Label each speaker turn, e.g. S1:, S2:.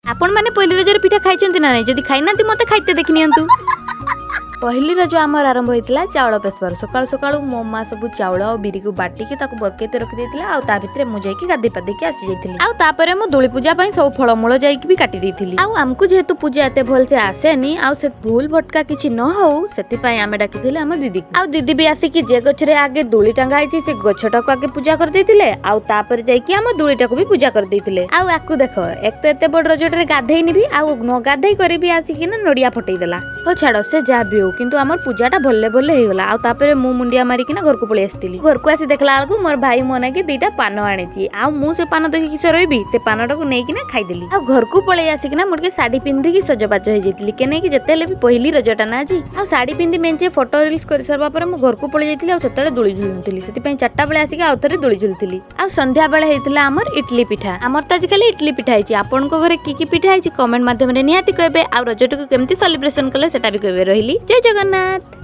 S1: आपण मैंने पहली रजर पिठा खाई ना नहीं जदि खाई ना मत खाइते देखि नियंतु। पहली रज आमर आरंभ होता चाउल पेसबार सकाळु सकाळु मो माँ सब चाउल और बिरी को बाटिकी बरकेते रखी आ भितर मुझे गाधे पादेकी आसी जाइली आउे मो दोली पूजा सब फलमूल जाइकी भी काटी देइथिली आमको जेहेतु पूजा एते भल से आसेनी आ से भूल भटका किछि न हो सेति आमे डाकिथिले आम दीदी आ दीदी भी आसिकी जे गछरे आगे दोली टांगा आइछि से गछटा को आगे पूजा कर देइथिले आ तापर जाइकी आम दोलीटा को भी पूजा कर देइथिले आकु देख एक तो एते बड़ रजटे गाधेइनी भी आ न गाधेई करी भी आसिकी ना नडिया फटई देला हो छाड़ से जा भी हो किंतु आमर पूजाटा भले भले हो गला तापर मु मुंडिया मारिकी घर को पळै आस्तिली घर को आसी देखला बेलू मोर भाई मोना के दुईटा पान आनी आ मु से पान देखि किस रही से पानटा को नहीं ना खाईदेली आ घर को पळै आसिकिना मोर के साड़ी पिंधिकी सजबाज हो जाइतिली केने कि जेतेले भी पहिली रजटा ना जी आ साड़ी पिंधि मेंचे फोटो रील्स कर सरबा पर मु घर को पळै जाइतिली आ सेतले दोली झुलुतिली सेति पई 4टा बेले आसिकी आ थरे दोली झुलुतिली आ संध्या बेले हेतिला हमर इडली पिठा हमर त आज खाली इडली पिठा हिची आपन को घरे की पिठा हिची कमेंट माध्यम रे निहाती कहबे आ रजटको केमती सेलिब्रेशन कले सेटा भी कहबे रहिली जय जगन्नाथ।